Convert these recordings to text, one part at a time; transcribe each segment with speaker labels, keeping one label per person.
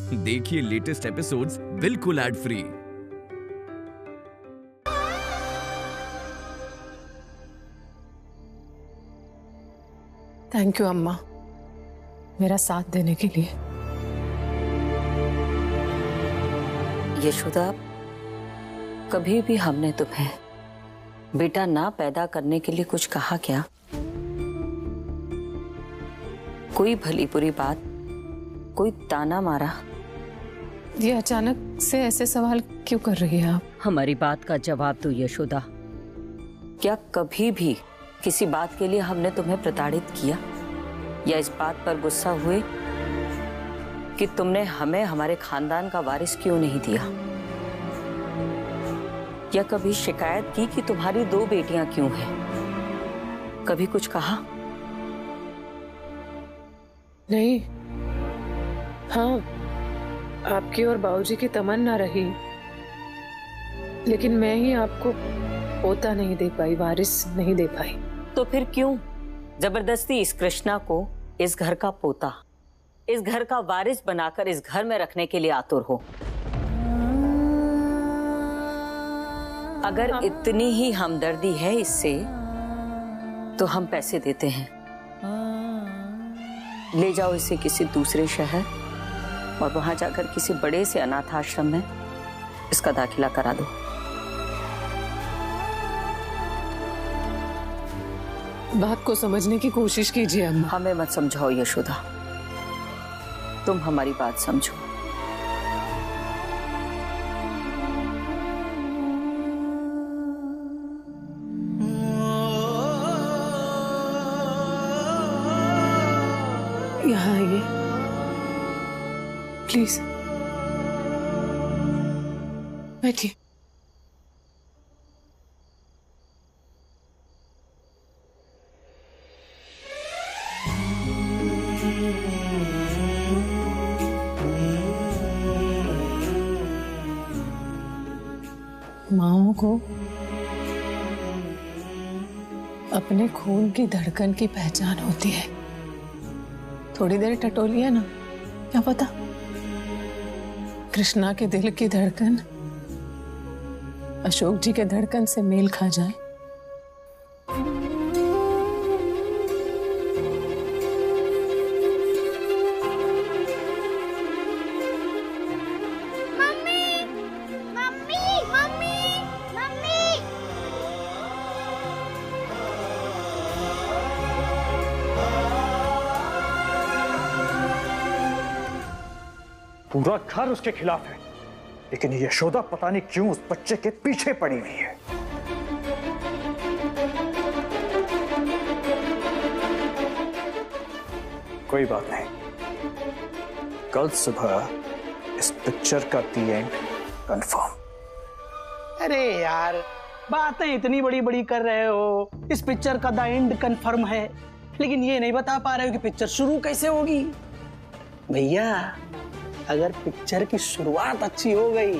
Speaker 1: देखिए latest episodes बिल्कुल ad free.
Speaker 2: Thank you अम्मा, मेरा साथ देने के लिए।
Speaker 3: यशोदा, कभी भी हमने तुम्हें बेटा ना पैदा करने के लिए कुछ कहा क्या? कोई भली बुरी बात, कोई ताना मारा?
Speaker 2: ये अचानक से ऐसे सवाल क्यों कर रही है आप?
Speaker 3: हमारी बात का जवाब दो यशोदा। क्या कभी भी किसी बात के लिए हमने तुम्हें प्रताड़ित किया, या इस बात पर गुस्सा हुए कि तुमने हमें हमारे खानदान का वारिस क्यों नहीं दिया? या कभी शिकायत की कि तुम्हारी 2 बेटियां क्यों हैं? कभी कुछ कहा?
Speaker 2: नहीं, हाँ, आपकी और बाबूजी की तमन्ना रही, लेकिन मैं ही आपको पोता नहीं दे पाई, वारिस नहीं दे पाई।
Speaker 3: तो फिर क्यों जबरदस्ती इस कृष्णा को इस घर का पोता, इस घर का वारिस बनाकर इस घर में रखने के लिए आतुर हो? अगर इतनी ही हमदर्दी है इससे, तो हम पैसे देते हैं। ले जाओ इसे किसी दूसरे शहर और वहां जाकर किसी बड़े से अनाथ आश्रम में इसका दाखिला करा दो।
Speaker 2: बात को समझने की कोशिश कीजिए अम्मा।
Speaker 3: हमें मत समझाओ यशोदा, तुम हमारी बात समझो।
Speaker 2: यहाँ आइए प्लीज, बैठिए। माओ को अपने खून की धड़कन की पहचान होती है। थोड़ी देर टटोलिए ना, क्या पता कृष्णा के दिल की धड़कन अशोक जी के धड़कन से मेल खा जाए।
Speaker 4: पूरा घर उसके खिलाफ है, लेकिन यशोदा पता नहीं क्यों उस बच्चे के पीछे पड़ी हुई है। कोई बात नहीं, कल सुबह इस पिक्चर का दी एंड कंफर्म।
Speaker 5: अरे यार, बातें इतनी बड़ी बड़ी कर रहे हो। इस पिक्चर का द एंड कंफर्म है, लेकिन ये नहीं बता पा रहे हो कि पिक्चर शुरू कैसे होगी। भैया, अगर पिक्चर की शुरुआत अच्छी हो गई,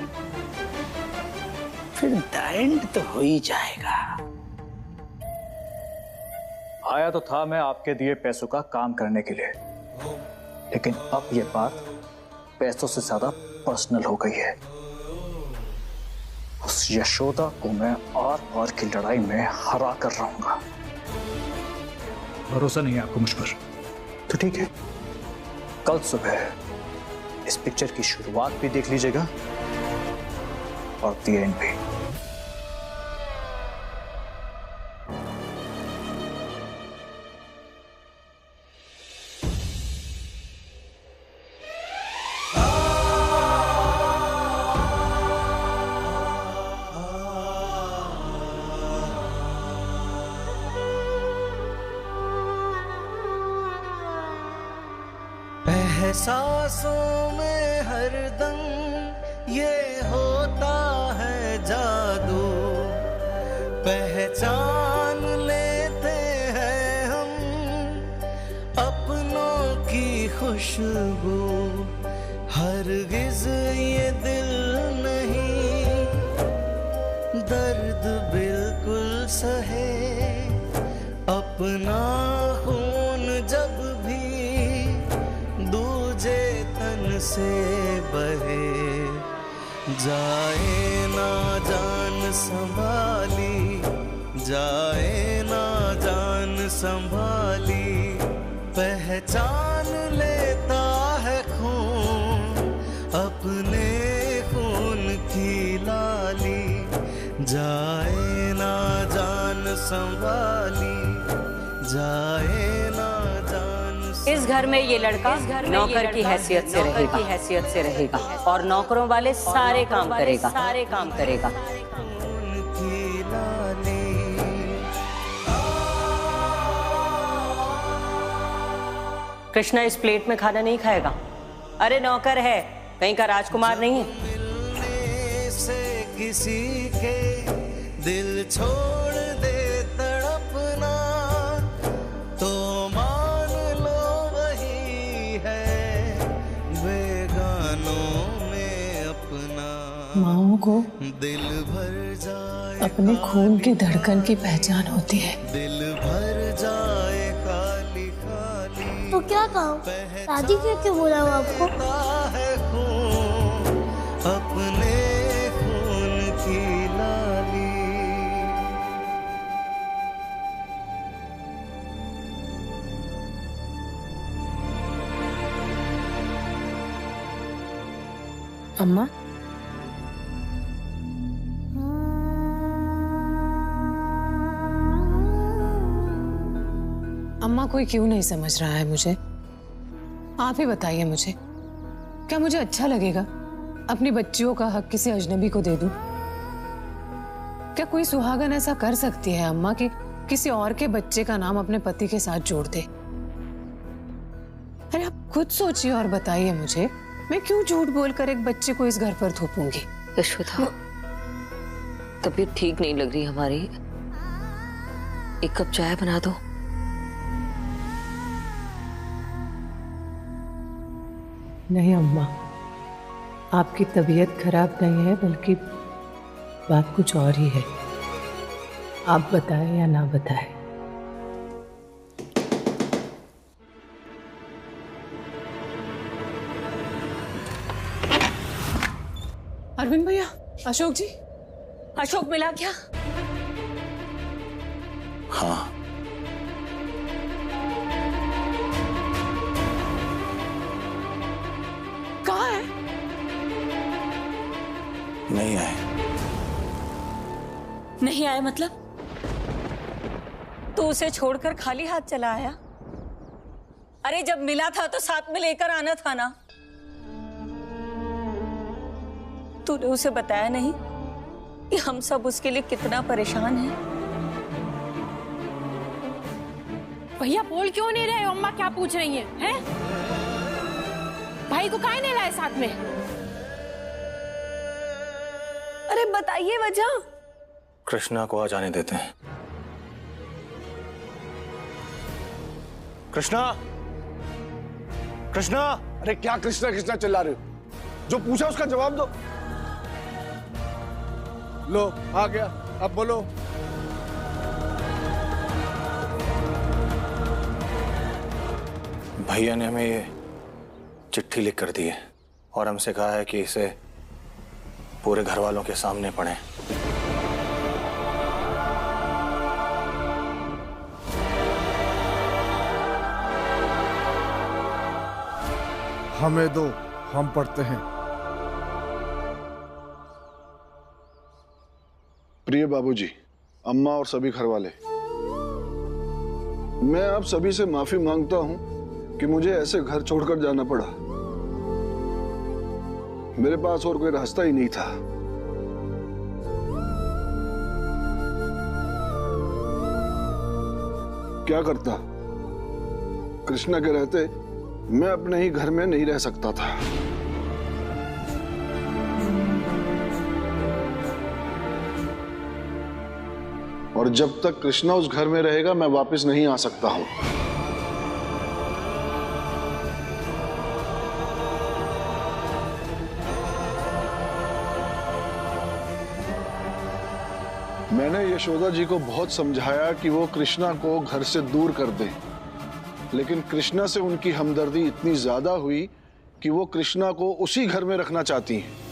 Speaker 5: फिर द एंड तो हो ही जाएगा।
Speaker 4: आया तो था मैं आपके दिए पैसों का काम करने के लिए, लेकिन अब ये बात पैसों से ज्यादा पर्सनल हो गई है। उस यशोदा को मैं आर पार की लड़ाई में हरा कर रहूंगा। भरोसा नहीं है आपको मुझ पर? तो ठीक है, कल सुबह इस पिक्चर की शुरुआत भी देख लीजिएगा और द एंड भी।
Speaker 6: एहसासों में हरदम ये होता है जादू, पहचान लेते हैं हम अपनों की खुशबू। हरगिज़ ये दिल नहीं दर्द बिल्कुल सहे, अपना खून जब भी दूजे तन से बहे, जाए ना जान संभाली, जाए ना जान संभाली, पहचान लेता है खून अपने खून की लाली, जाए ना जान संभाली, जाए ना जान।
Speaker 3: इस घर में ये लड़का नौकर की हैसियत से रहेगा और नौकरों वाले सारे काम करेगा। कृष्णा इस प्लेट में खाना नहीं खाएगा। अरे नौकर है, कहीं का राजकुमार नहीं है।
Speaker 6: मिलने से किसी के दिल छोड़ दे तड़पना, तो मान लो वही है बेगानों में अपना।
Speaker 2: माँओं को
Speaker 6: दिल भर जाए
Speaker 2: अपने खून की धड़कन की पहचान होती है।
Speaker 6: दिल भर जाए खाली खाली।
Speaker 7: तो क्या कहूँ, दादी क्यों बोला हूँ आपको?
Speaker 6: है खून अपने खून की लाली।
Speaker 2: अम्मा, अम्मा कोई क्यों नहीं समझ रहा है मुझे? आप ही बताइए मुझे, क्या मुझे अच्छा लगेगा अपनी बच्चियों का हक किसी अजनबी को दे दूं? क्या कोई सुहागन ऐसा कर सकती है अम्मा कि किसी और के बच्चे का नाम अपने पति के साथ जोड़ दे? अरे आप खुद सोचिए और बताइए मुझे, मैं क्यों झूठ बोलकर एक बच्चे को इस घर पर थोपूंगी?
Speaker 3: यशोदा, तबीयत ठीक नहीं लग रही हमारी, एक कप चाय बना दो।
Speaker 2: नहीं अम्मा, आपकी तबीयत खराब नहीं है, बल्कि बात कुछ और ही है। आप बताएं या ना बताएं। अरविंद भैया, अशोक जी।
Speaker 3: अशोक मिला क्या?
Speaker 4: हाँ,
Speaker 2: कहाँ है?
Speaker 4: नहीं आए।
Speaker 3: नहीं आए मतलब? तू उसे छोड़कर खाली हाथ चला आया? अरे जब मिला था तो साथ में लेकर आना था ना। तूने उसे बताया नहीं कि हम सब उसके लिए कितना परेशान हैं?
Speaker 8: भैया बोल क्यों नहीं रहे हो? अम्मा क्या पूछ रही हैं? भाई को काहे नहीं लाए साथ में?
Speaker 3: अरे बताइए वजह।
Speaker 4: कृष्णा को आ जाने देते हैं। कृष्णा, कृष्णा!
Speaker 9: अरे क्या कृष्णा कृष्णा चिल्ला रहे हो? जो पूछा उसका जवाब दो। लो आ गया, अब बोलो।
Speaker 4: भैया ने हमें ये चिट्ठी लिख कर दी है और हमसे कहा है कि इसे पूरे घर वालों के सामने पढ़ें।
Speaker 9: हमें दो, हम पढ़ते हैं। प्रिय बाबूजी, अम्मा और सभी घर वाले, मैं आप सभी से माफी मांगता हूं कि मुझे ऐसे घर छोड़कर जाना पड़ा। मेरे पास और कोई रास्ता ही नहीं था। क्या करता? कृष्णा के रहते मैं अपने ही घर में नहीं रह सकता था। और जब तक कृष्णा उस घर में रहेगा मैं वापस नहीं आ सकता हूं। मैंने यशोदा जी को बहुत समझाया कि वो कृष्णा को घर से दूर कर दें, लेकिन कृष्णा से उनकी हमदर्दी इतनी ज्यादा हुई कि वो कृष्णा को उसी घर में रखना चाहती हैं।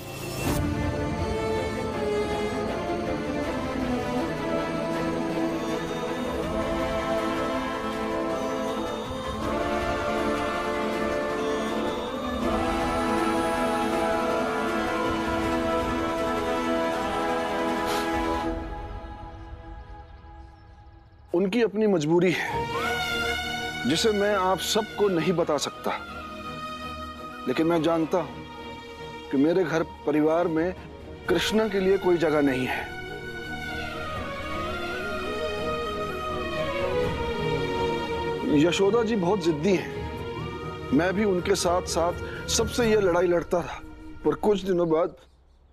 Speaker 9: उनकी अपनी मजबूरी है जिसे मैं आप सबको नहीं बता सकता, लेकिन मैं जानता हूं कि मेरे घर परिवार में कृष्णा के लिए कोई जगह नहीं है। यशोदा जी बहुत जिद्दी हैं। मैं भी उनके साथ साथ सबसे यह लड़ाई लड़ता रहा, पर कुछ दिनों बाद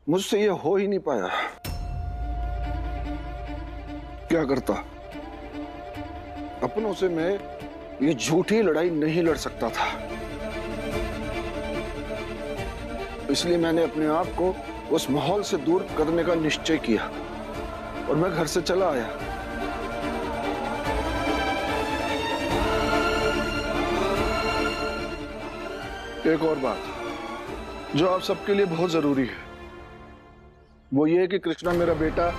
Speaker 9: मुझसे यह हो ही नहीं पाया। क्या करता, अपनों से मैं ये झूठी लड़ाई नहीं लड़ सकता था। इसलिए मैंने अपने आप को उस माहौल से दूर करने का निश्चय किया और मैं घर से चला आया। एक और बात जो आप सबके लिए बहुत जरूरी है, वो ये कि कृष्णा मेरा बेटा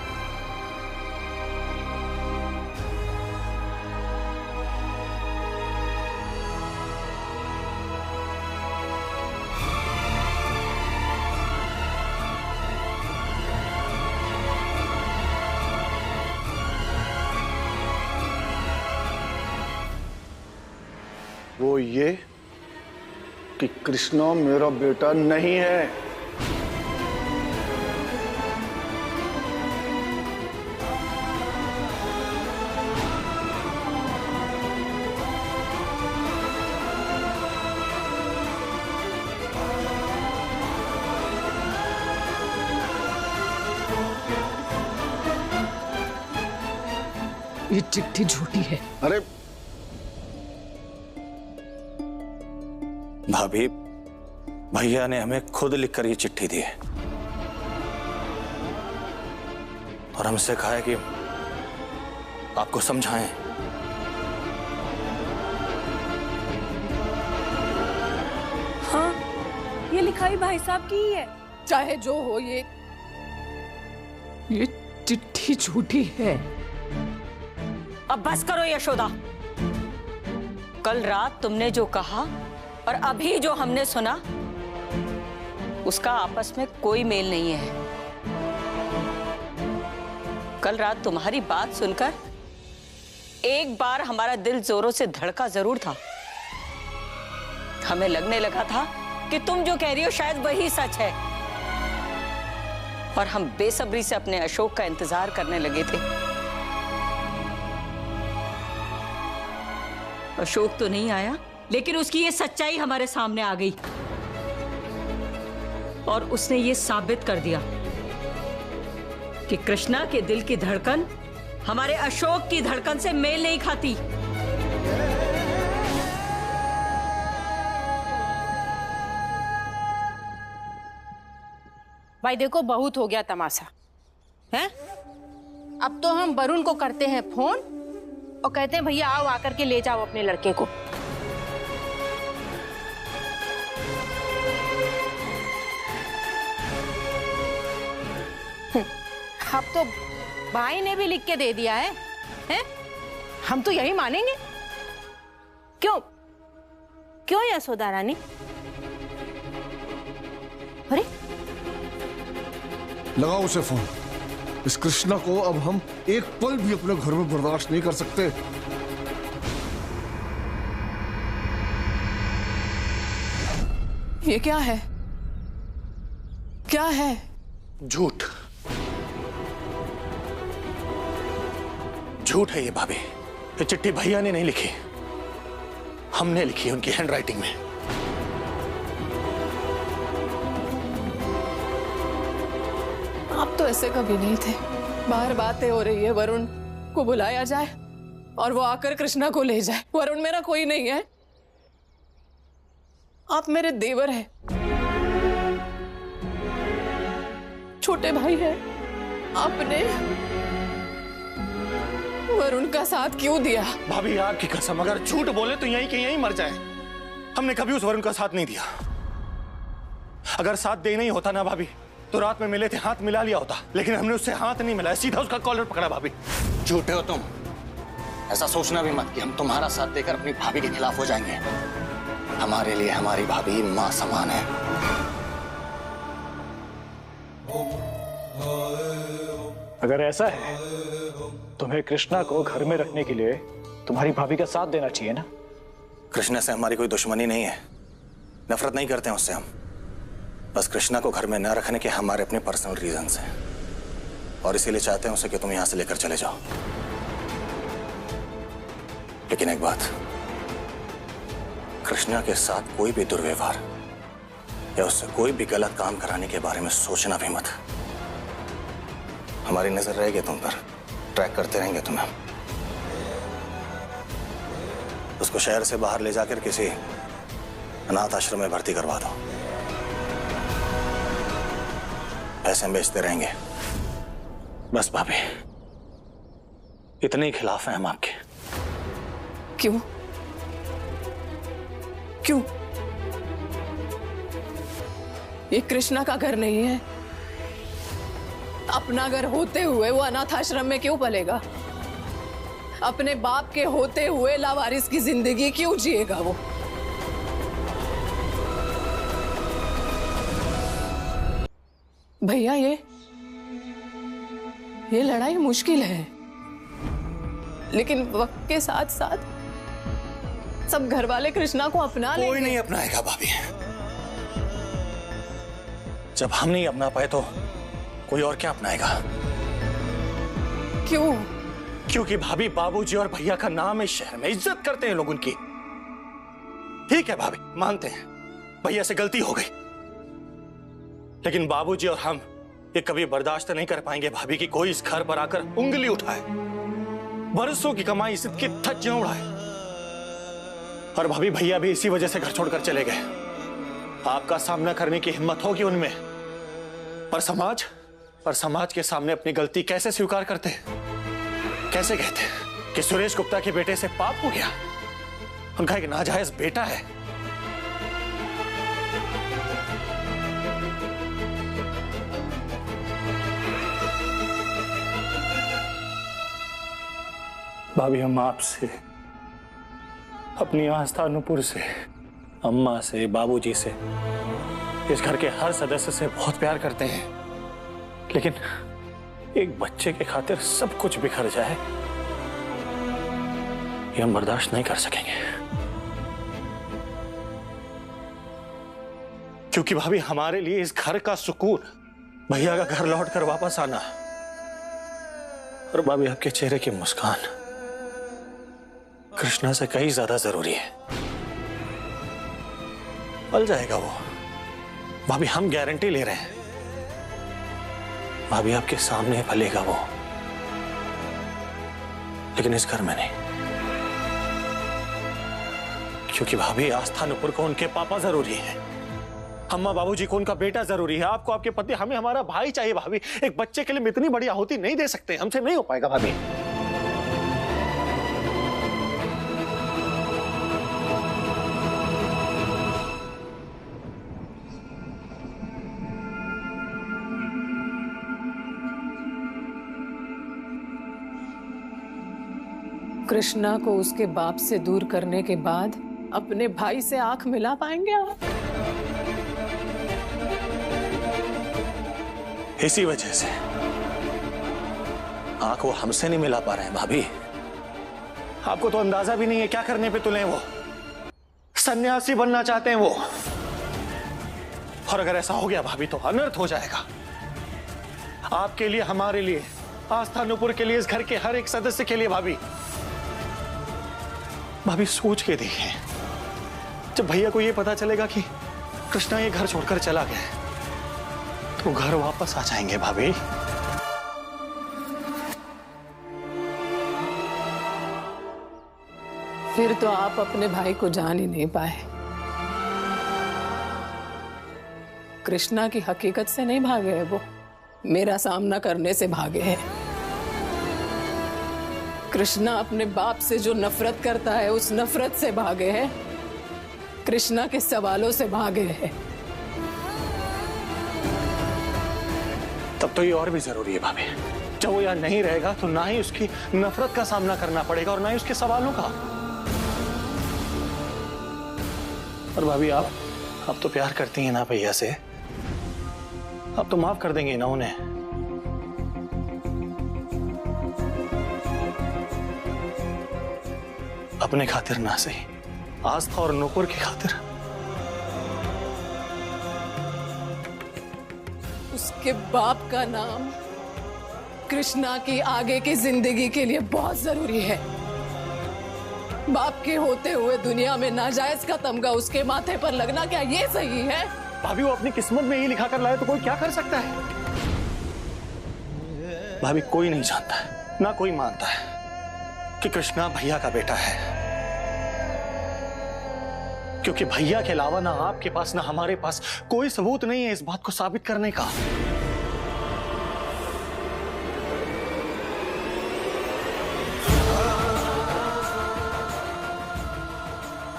Speaker 9: वो ये कि कृष्णा मेरा बेटा नहीं है।
Speaker 2: ये चिट्ठी झूठी है।
Speaker 9: अरे
Speaker 10: भाभी, भैया ने हमें खुद लिखकर ये चिट्ठी दी है और हमसे कहा है कि आपको समझाएं।
Speaker 8: हाँ, ये लिखाई भाई साहब की ही है। चाहे जो हो,
Speaker 2: ये चिट्ठी झूठी है।
Speaker 3: अब बस करो यशोदा। कल रात तुमने जो कहा और अभी जो हमने सुना, उसका आपस में कोई मेल नहीं है। कल रात तुम्हारी बात सुनकर एक बार हमारा दिल जोरों से धड़का जरूर था। हमें लगने लगा था कि तुम जो कह रही हो शायद वही सच है, और हम बेसब्री से अपने अशोक का इंतजार करने लगे थे। अशोक तो नहीं आया, लेकिन उसकी ये सच्चाई हमारे सामने आ गई और उसने ये साबित कर दिया कि कृष्णा के दिल की धड़कन हमारे अशोक की धड़कन से मेल नहीं खाती।
Speaker 8: भाई देखो, बहुत हो गया तमाशा है। अब तो हम वरुण को करते हैं फोन और कहते हैं भैया आओ, आकर के ले जाओ अपने लड़के को। अब तो भाई ने भी लिख के दे दिया है, हैं? हम तो यही मानेंगे। क्यों क्यों यशोदा रानी? अरे
Speaker 9: लगाओ उसे फोन। इस कृष्णा को अब हम एक पल भी अपने घर में बर्दाश्त नहीं कर सकते।
Speaker 2: ये क्या है? क्या है?
Speaker 10: झूठ, झूठ है ये भाभी। ये चिट्ठी भैया ने नहीं लिखी, हमने लिखी उनकी हैंडराइटिंग में।
Speaker 2: आप तो ऐसे कभी नहीं थे। बाहर बातें हो रही है, वरुण को बुलाया जाए और वो आकर कृष्णा को ले जाए। वरुण मेरा कोई नहीं है, आप मेरे देवर हैं, छोटे भाई हैं। आपने वरुण का साथ क्यों दिया?
Speaker 10: भाभी आपकी कसम, अगर झूठ बोले तो यहीं के यहीं मर जाए। हमने कभी उस वरुण का साथ नहीं दिया। अगर साथ देना ही होता ना भाभी, तो रात में मिले थे, हाथ मिला लिया होता, लेकिन हमने उससे हाथ नहीं मिलाया, सीधा उसका कॉलर पकड़ा भाभी।
Speaker 11: झूठे हो तुम, ऐसा सोचना भी मत कि हम तुम्हारा साथ देकर अपनी भाभी के खिलाफ हो जाएंगे। हमारे लिए हमारी भाभी मां समान है।
Speaker 4: अगर ऐसा है, तुम्हें कृष्णा को घर में रखने के लिए तुम्हारी भाभी का साथ देना चाहिए ना।
Speaker 11: कृष्णा से हमारी कोई दुश्मनी नहीं है, नफरत नहीं करते हैं उससे हम। बस कृष्णा को घर में न रखने के हमारे अपने पर्सनल रीजंस हैं, और इसीलिए चाहते हैं उसे कि तुम यहां से लेकर चले जाओ। लेकिन एक बात, कृष्णा के साथ कोई भी दुर्व्यवहार या उससे कोई भी गलत काम कराने के बारे में सोचना भी मत। हमारी नजर रहेगी तुम पर, ट्रैक करते रहेंगे तुम्हें। उसको शहर से बाहर ले जाकर किसी अनाथ आश्रम में भर्ती करवा दो। पैसे हम बेचते रहेंगे।
Speaker 10: बस भाभी, इतने ही खिलाफ हैं हम आपके।
Speaker 2: क्यों? क्यों? ये कृष्णा का घर नहीं है। अपना घर होते हुए वो अनाथ आश्रम में क्यों पलेगा? अपने बाप के होते हुए लावारिस की जिंदगी क्यों जिएगा वो? भैया, ये लड़ाई मुश्किल है, लेकिन वक्त के साथ साथ सब घर वाले कृष्णा को अपना लेंगे।
Speaker 10: कोई नहीं अपनाएगा भाभी। जब हम नहीं अपना पाए तो कोई और क्या अपनाएगा?
Speaker 2: क्यों?
Speaker 10: क्योंकि भाभी, बाबूजी और भैया का नाम है शहर में, इज्जत करते हैं लोग उनकी। ठीक है भाभी, मानते हैं भैया से गलती हो गई, लेकिन बाबूजी और हम ये कभी बर्दाश्त नहीं कर पाएंगे भाभी कि कोई इस घर पर आकर उंगली उठाए, बरसों की कमाई इसकी धज्जियां उड़ाए। और भाभी, भैया भी इसी वजह से घर छोड़कर चले गए। आपका सामना करने की हिम्मत होगी उनमें, पर समाज के सामने अपनी गलती कैसे स्वीकार करते? कैसे कहते कि सुरेश गुप्ता के बेटे से पाप हो गया, उनका एक नाजायज बेटा है। भाभी, हम आपसे, अपनी आस्था नूपुर से, अम्मा से, बाबूजी से, इस घर के हर सदस्य से बहुत प्यार करते हैं, लेकिन एक बच्चे के खातिर सब कुछ बिखर जाए, ये हम बर्दाश्त नहीं कर सकेंगे। क्योंकि भाभी, हमारे लिए इस घर का सुकून, भैया का घर लौटकर वापस आना, और भाभी आपके चेहरे की मुस्कान कृष्णा से कहीं ज्यादा जरूरी है। पल जाएगा वो भाभी, हम गारंटी ले रहे हैं। भाभी, आपके सामने फलेगा वो, लेकिन इस घर में नहीं। क्योंकि भाभी, आस्था नुपुर को उनके पापा जरूरी है, अम्मा बाबूजी को उनका बेटा जरूरी है, आपको आपके पति, हमें हमारा भाई चाहिए। भाभी, एक बच्चे के लिए इतनी बड़ी आहुति नहीं दे सकते, हमसे नहीं हो पाएगा भाभी।
Speaker 2: कृष्णा को उसके बाप से दूर करने के बाद अपने भाई से आंख मिला पाएंगे आप?
Speaker 10: इसी वजह से आंख वो हमसे नहीं मिला पा रहे हैं भाभी। आपको तो अंदाजा भी नहीं है क्या करने पे तुले वो। सन्यासी बनना चाहते हैं वो, और अगर ऐसा हो गया भाभी तो अनर्थ हो जाएगा, आपके लिए, हमारे लिए, आस्था नूपुर के लिए, इस घर के हर एक सदस्य के लिए। भाभी सोच के देखिए, जब भैया को यह पता चलेगा कि कृष्णा ये घर छोड़कर चला गया, तो घर वापस आ जाएंगे भाभी।
Speaker 2: फिर तो आप अपने भाई को जान ही नहीं पाए। कृष्णा की हकीकत से नहीं भागे हैं वो, मेरा सामना करने से भागे हैं। कृष्णा अपने बाप से जो नफरत करता है, उस नफरत से भागे हैं, कृष्णा के सवालों से भागे हैं।
Speaker 10: तब तो ये और भी जरूरी है भाभी। जब वो यहाँ नहीं रहेगा तो ना ही उसकी नफरत का सामना करना पड़ेगा और ना ही उसके सवालों का। और भाभी आप तो प्यार करती हैं ना भैया से, आप तो माफ कर देंगे ना उन्हें। अपने खातिर ना सही, आस्था और नूपुर की खातिर।
Speaker 2: उसके बाप का नाम कृष्णा की आगे की जिंदगी के लिए बहुत जरूरी है। बाप के होते हुए दुनिया में नाजायज का तमगा उसके माथे पर लगना, क्या ये सही है?
Speaker 10: भाभी वो अपनी किस्मत में ही लिखा कर लाए तो कोई क्या कर सकता है? भाभी कोई नहीं जानता है, ना कोई मानता है कि कृष्णा भैया का बेटा है, क्योंकि भैया के अलावा ना आपके पास ना हमारे पास कोई सबूत नहीं है इस बात को साबित करने का।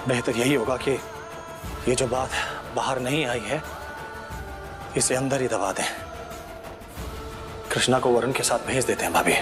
Speaker 10: बेहतर यही होगा कि ये जो बात बाहर नहीं आई है इसे अंदर ही दबा दें। कृष्णा को वरुण के साथ भेज देते हैं भाभी।